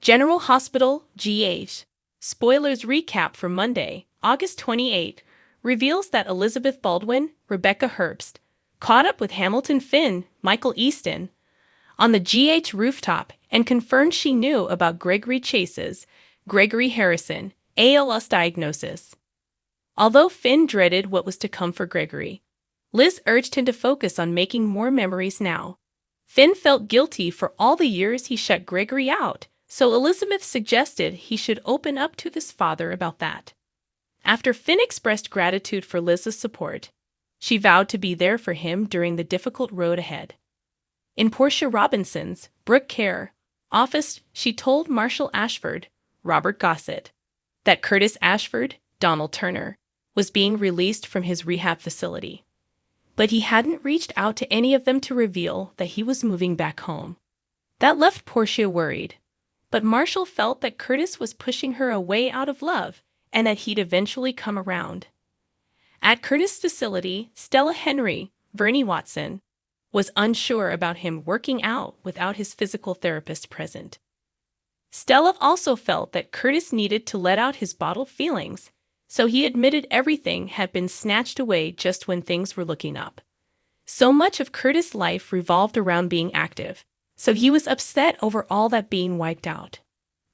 General Hospital, GH. Spoilers recap for Monday, August 28, reveals that Elizabeth Baldwin, Rebecca Herbst, caught up with Hamilton Finn, Michael Easton, on the GH rooftop and confirmed she knew about Gregory Chase's, Gregory Harrison, ALS diagnosis. Although Finn dreaded what was to come for Gregory, Liz urged him to focus on making more memories now. Finn felt guilty for all the years he shut Gregory out, so Elizabeth suggested he should open up to his father about that. After Finn expressed gratitude for Liz's support, she vowed to be there for him during the difficult road ahead. In Portia Robinson's Brooke Care office, she told Marshall Ashford, Robert Gossett, that Curtis Ashford, Donald Turner, was being released from his rehab facility. But he hadn't reached out to any of them to reveal that he was moving back home. That left Portia worried, but Marshall felt that Curtis was pushing her away out of love and that he'd eventually come around. At Curtis' facility, Stella Henry, Vernie Watson, was unsure about him working out without his physical therapist present. Stella also felt that Curtis needed to let out his bottled feelings, so he admitted everything had been snatched away just when things were looking up. So much of Curtis' life revolved around being active, so he was upset over all that being wiped out.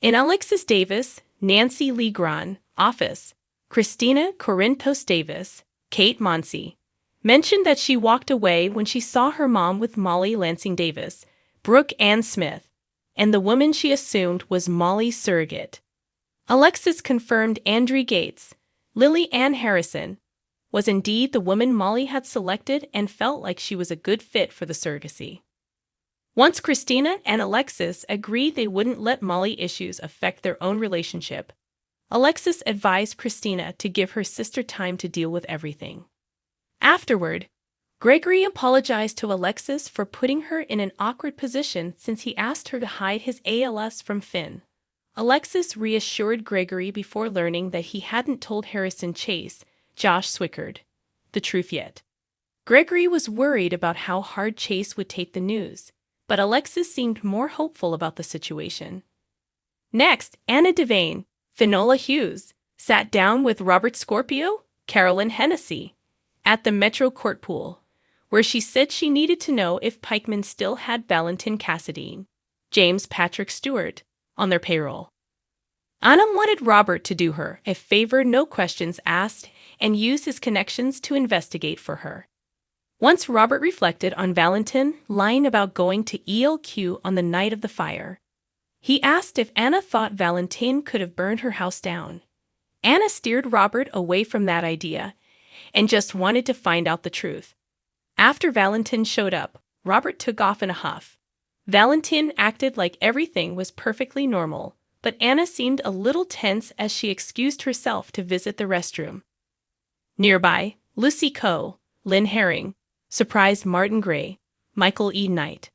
In Alexis Davis, Nancy Lee Gran, office, Christina Corinthos Davis, Kate Monsey, mentioned that she walked away when she saw her mom with Molly Lansing Davis, Brooke Ann Smith, and the woman she assumed was Molly's surrogate. Alexis confirmed Andrea Gates, Lily Ann Harrison, was indeed the woman Molly had selected and felt like she was a good fit for the surrogacy. Once Christina and Alexis agreed they wouldn't let Molly issues affect their own relationship, Alexis advised Christina to give her sister time to deal with everything. Afterward, Gregory apologized to Alexis for putting her in an awkward position since he asked her to hide his ALS from Finn. Alexis reassured Gregory before learning that he hadn't told Harrison Chase, Josh Swickard, the truth yet. Gregory was worried about how hard Chase would take the news, but Alexis seemed more hopeful about the situation. Next, Anna Devane, Finola Hughes, sat down with Robert Scorpio, Carolyn Hennessy, at the Metro Court Pool, where she said she needed to know if Pikeman still had Valentin Cassadine, James Patrick Stewart, on their payroll. Anna wanted Robert to do her a favor, no questions asked, and use his connections to investigate for her. Once Robert reflected on Valentin lying about going to ELQ on the night of the fire, he asked if Anna thought Valentin could have burned her house down. Anna steered Robert away from that idea and just wanted to find out the truth. After Valentin showed up, Robert took off in a huff. Valentin acted like everything was perfectly normal, but Anna seemed a little tense as she excused herself to visit the restroom. Nearby, Lucy Coe, Lynn Herring, surprised Martin Gray, Michael E. Knight,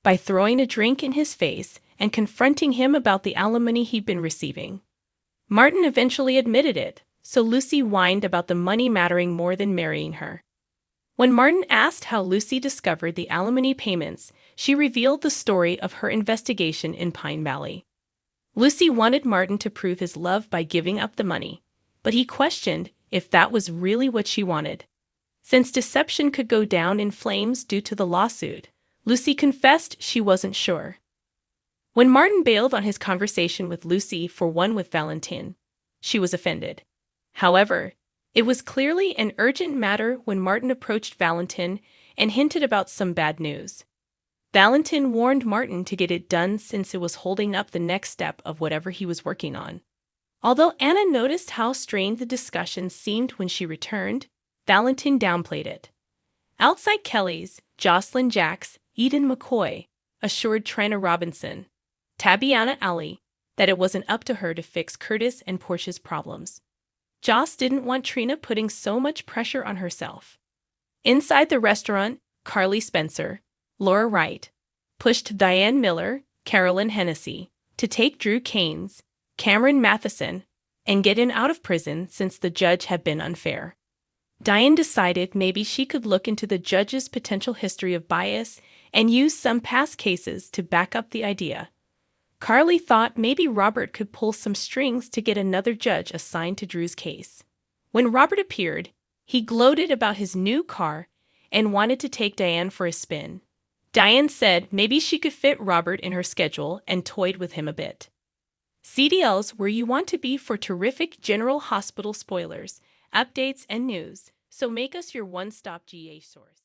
by throwing a drink in his face and confronting him about the alimony he'd been receiving. Martin eventually admitted it, so Lucy whined about the money mattering more than marrying her. When Martin asked how Lucy discovered the alimony payments, she revealed the story of her investigation in Pine Valley. Lucy wanted Martin to prove his love by giving up the money, but he questioned if that was really what she wanted. Since deception could go down in flames due to the lawsuit, Lucy confessed she wasn't sure. When Martin bailed on his conversation with Lucy for one with Valentin, she was offended. However, it was clearly an urgent matter when Martin approached Valentin and hinted about some bad news. Valentin warned Martin to get it done since it was holding up the next step of whatever he was working on. Although Anna noticed how strained the discussion seemed when she returned, Valentin downplayed it. Outside Kelly's, Jocelyn Jacks, Eden McCoy, assured Trina Robinson, Tabiana Ali, that it wasn't up to her to fix Curtis and Portia's problems. Joss didn't want Trina putting so much pressure on herself. Inside the restaurant, Carly Spencer, Laura Wright, pushed Diane Miller, Carolyn Hennessy, to take Drew Keynes, Cameron Matheson, and get in out of prison since the judge had been unfair. Diane decided maybe she could look into the judge's potential history of bias and use some past cases to back up the idea. Carly thought maybe Robert could pull some strings to get another judge assigned to Drew's case. When Robert appeared, he gloated about his new car and wanted to take Diane for a spin. Diane said maybe she could fit Robert in her schedule and toyed with him a bit. CDL's where you want to be for terrific General Hospital spoilers, updates, and news, so make us your one-stop GA source.